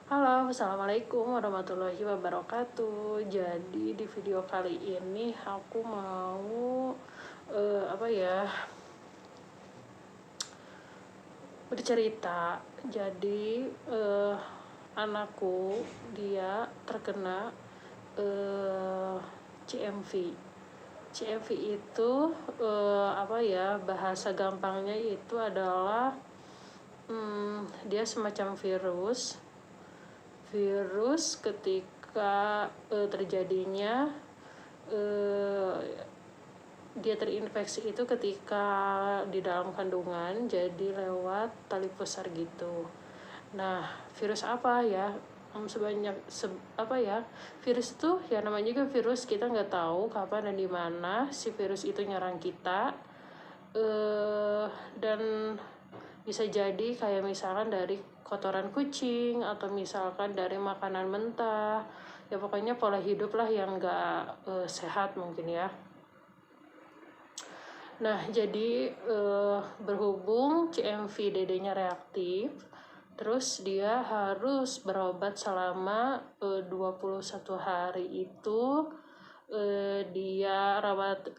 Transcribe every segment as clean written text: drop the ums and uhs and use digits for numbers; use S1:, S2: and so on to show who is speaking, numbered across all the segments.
S1: Halo, assalamualaikum warahmatullahi wabarakatuh. Jadi di video kali ini aku mau bercerita. Jadi anakku dia terkena CMV. CMV itu bahasa gampangnya itu adalah dia semacam virus ketika terjadinya dia terinfeksi itu ketika di dalam kandungan, jadi lewat tali pusar gitu. Nah, virus apa ya? Virus itu ya namanya juga virus, kita nggak tahu kapan dan di mana si virus itu nyerang kita. Dan bisa jadi kayak misalkan dari kotoran kucing atau misalkan dari makanan mentah, ya pokoknya pola hidup lah yang nggak sehat mungkin ya. Nah, jadi berhubung CMV DD-nya reaktif, terus dia harus berobat selama 21 hari itu. Dia rawat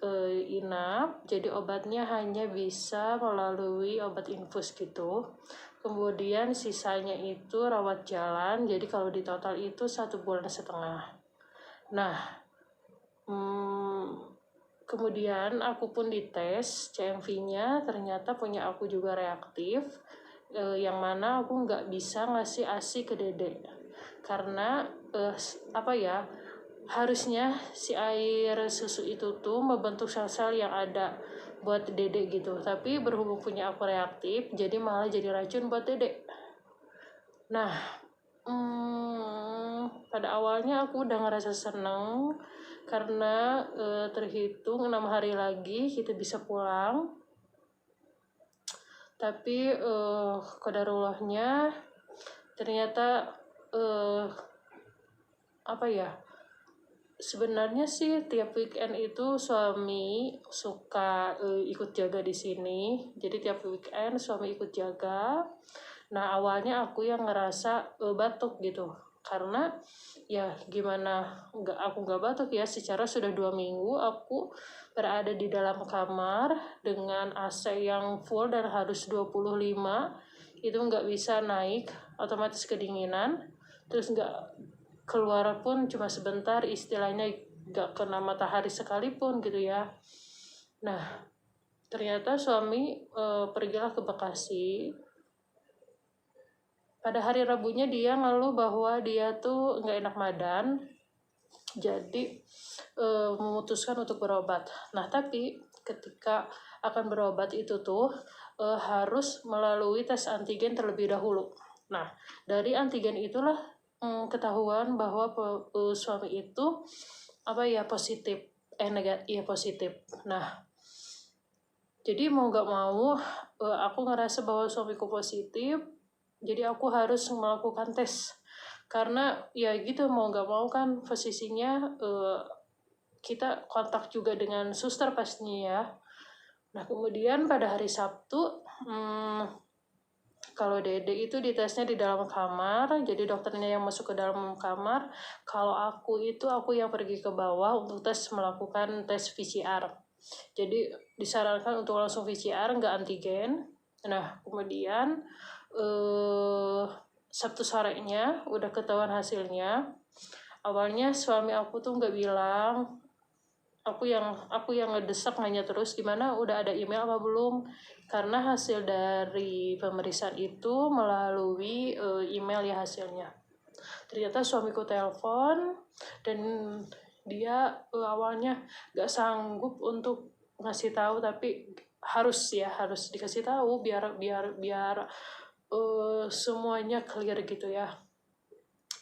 S1: inap, jadi obatnya hanya bisa melalui obat infus gitu. Kemudian sisanya itu rawat jalan, jadi kalau di total itu 1,5 bulan. Nah, kemudian aku pun dites CMV-nya, ternyata punya aku juga reaktif, yang mana aku nggak bisa ngasih ASI ke Dede karena harusnya si air susu itu tuh membentuk sel-sel yang ada buat Dede gitu, tapi berhubung punya aku reaktif jadi malah jadi racun buat Dede. Nah, pada awalnya aku udah ngerasa seneng karena terhitung 6 hari lagi kita bisa pulang. Tapi qadarullahnya ternyata sebenarnya sih tiap weekend itu suami suka ikut jaga di sini. Jadi tiap weekend suami ikut jaga. Nah, awalnya aku yang ngerasa batuk gitu. Karena ya gimana aku nggak batuk ya, secara sudah 2 minggu aku berada di dalam kamar dengan AC yang full dan harus 25, itu nggak bisa naik, otomatis kedinginan, terus nggak keluar pun cuma sebentar, istilahnya nggak kena matahari sekalipun gitu ya. Nah, ternyata suami pergilah ke Bekasi. Pada hari Rabunya dia ngeluh bahwa dia tuh nggak enak badan, jadi memutuskan untuk berobat. Nah, tapi ketika akan berobat itu tuh harus melalui tes antigen terlebih dahulu. Nah, dari antigen itulah ketahuan bahwa suami itu positif, positif. Nah, jadi mau nggak mau aku ngerasa bahwa suamiku positif, jadi aku harus melakukan tes. Karena ya gitu, mau nggak mau kan posisinya kita kontak juga dengan suster pastinya ya. Nah, kemudian pada hari Sabtu, kalau Dede itu ditesnya di dalam kamar, jadi dokternya yang masuk ke dalam kamar. Kalau aku yang pergi ke bawah untuk melakukan tes PCR. Jadi disarankan untuk langsung PCR, nggak antigen. Nah, kemudian Sabtu sorenya udah ketahuan hasilnya. Awalnya suami aku tuh nggak bilang, aku yang ngedesak nanya terus gimana, udah ada email apa belum, karena hasil dari pemeriksaan itu melalui email ya hasilnya. Ternyata suamiku telepon dan dia awalnya nggak sanggup untuk ngasih tahu, tapi harus dikasih tahu biar semuanya clear gitu ya,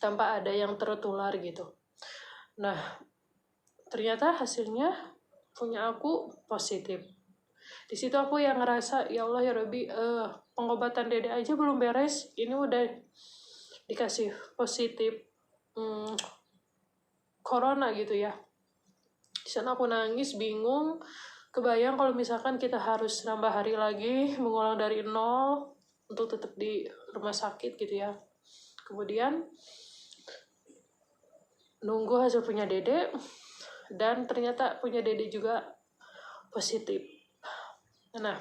S1: tanpa ada yang tertular gitu. Nah, ternyata hasilnya punya aku positif. Di situ aku yang ngerasa, ya Allah ya Rabbi, pengobatan Dede aja belum beres, ini udah dikasih positif corona gitu ya. Di sana aku nangis, bingung, kebayang kalau misalkan kita harus nambah hari lagi, mengulang dari nol untuk tetap di rumah sakit gitu ya. Kemudian nunggu hasil punya dede, dan ternyata punya dede juga positif. Nah,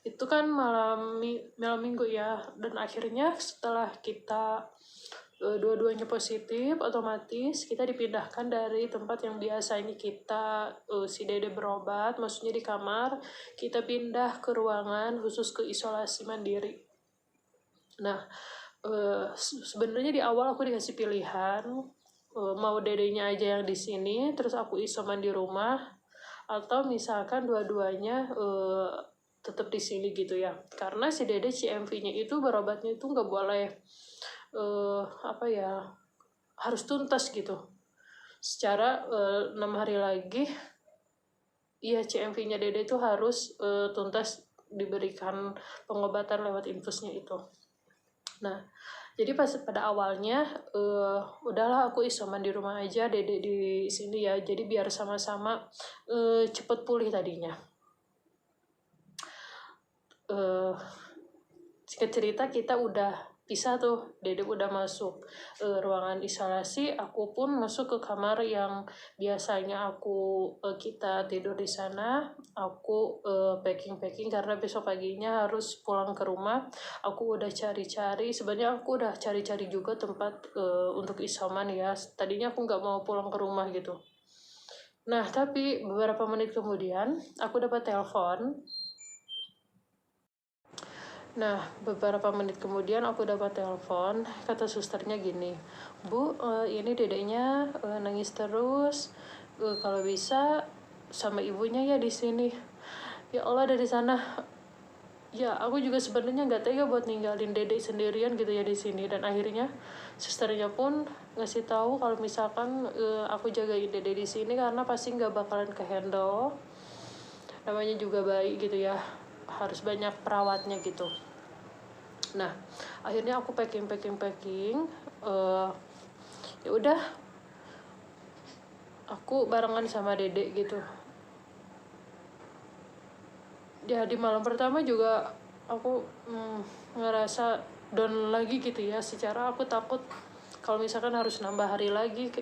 S1: itu kan malam minggu ya, dan akhirnya setelah kita dua-duanya positif, otomatis kita dipindahkan dari tempat yang biasanya kita si dede berobat, maksudnya di kamar, kita pindah ke ruangan khusus ke isolasi mandiri. Nah, sebenarnya di awal aku dikasih pilihan mau dedenya aja yang di sini terus aku isoman di rumah, atau misalkan dua-duanya tetap di sini gitu ya, karena si dede CMV-nya itu berobatnya itu nggak boleh harus tuntas gitu secara 6 hari lagi. Iya, CMV-nya dede itu harus tuntas diberikan pengobatan lewat infusnya itu. Nah, jadi pada awalnya udahlah aku isoman di rumah aja, dede di sini ya, jadi biar sama-sama cepet pulih tadinya. Singkat cerita kita udah pisah tuh, dede udah masuk ruangan isolasi, aku pun masuk ke kamar yang biasanya kita tidur di sana. Aku packing karena besok paginya harus pulang ke rumah. Aku udah cari-cari, sebenarnya aku udah cari-cari juga tempat untuk isoman ya, tadinya aku nggak mau pulang ke rumah gitu. Nah, tapi beberapa menit kemudian aku dapat telepon. Nah, beberapa menit kemudian aku dapat telepon, kata susternya gini, "Bu, ini dedeknya nangis terus, kalau bisa sama ibunya ya di sini." Ya Allah, dari sana, ya aku juga sebenarnya nggak tega buat ninggalin dedek sendirian gitu ya di sini, dan akhirnya susternya pun ngasih tahu kalau misalkan aku jagain dedek di sini karena pasti nggak bakalan kehandle, namanya juga bayi gitu ya, harus banyak perawatnya gitu. Nah, akhirnya aku packing ya udah, aku barengan sama dedek gitu. Ya di malam pertama juga aku ngerasa down lagi gitu ya, secara aku takut kalau misalkan harus nambah hari lagi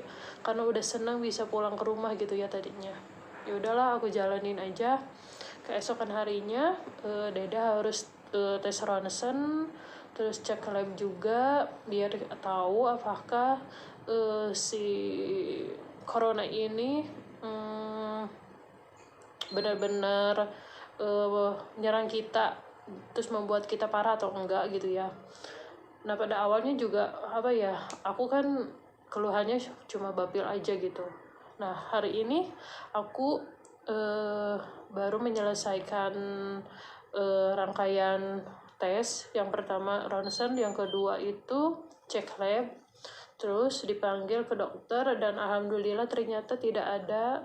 S1: karena udah senang bisa pulang ke rumah gitu ya tadinya. Ya udahlah, aku jalanin aja. Keesokan harinya dede harus tes ronsen, terus cek lab juga biar tahu apakah si corona ini benar-benar menyerang kita terus membuat kita parah atau enggak gitu ya. Nah, pada awalnya juga aku kan keluhannya cuma bapil aja gitu. Nah, hari ini aku baru menyelesaikan rangkaian tes. Yang pertama ronsen, yang kedua itu cek lab, terus dipanggil ke dokter, dan alhamdulillah ternyata tidak ada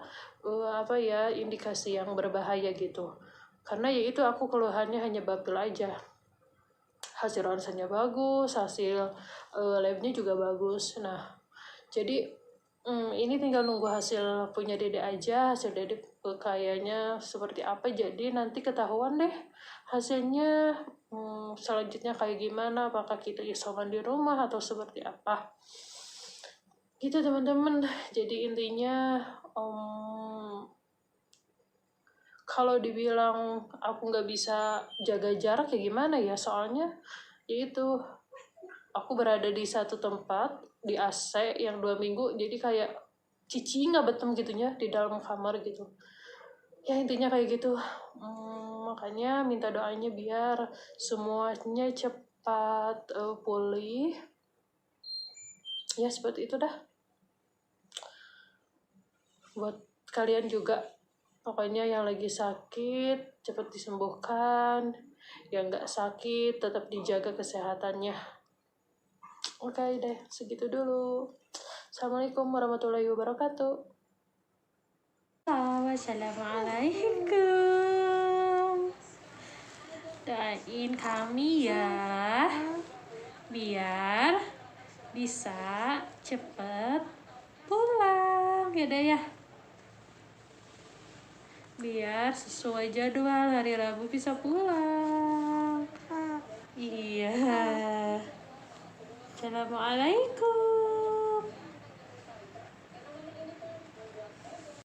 S1: indikasi yang berbahaya gitu. Karena ya itu, aku keluhannya hanya bapil aja. Hasil ronsennya bagus, hasil labnya juga bagus. Nah, jadi ini tinggal nunggu hasil punya dede aja. Hasil dede kayaknya seperti apa, jadi nanti ketahuan deh hasilnya selanjutnya kayak gimana, apakah kita isoman di rumah atau seperti apa gitu teman-teman. Jadi intinya kalau dibilang aku nggak bisa jaga jarak ya gimana ya, soalnya yaitu aku berada di satu tempat di AC yang 2 minggu, jadi kayak cici nggak betem gitunya di dalam kamar gitu ya, intinya kayak gitu. Makanya minta doanya biar semuanya cepat pulih ya, seperti itu dah. Buat kalian juga, pokoknya yang lagi sakit cepat disembuhkan, yang nggak sakit tetap dijaga kesehatannya. Oke deh, segitu dulu. Assalamualaikum warahmatullahi wabarakatuh. Assalamualaikum. Doain kami ya, biar bisa cepet pulang ya deh ya, biar sesuai jadwal hari Rabu bisa pulang. Iya.
S2: Assalamualaikum.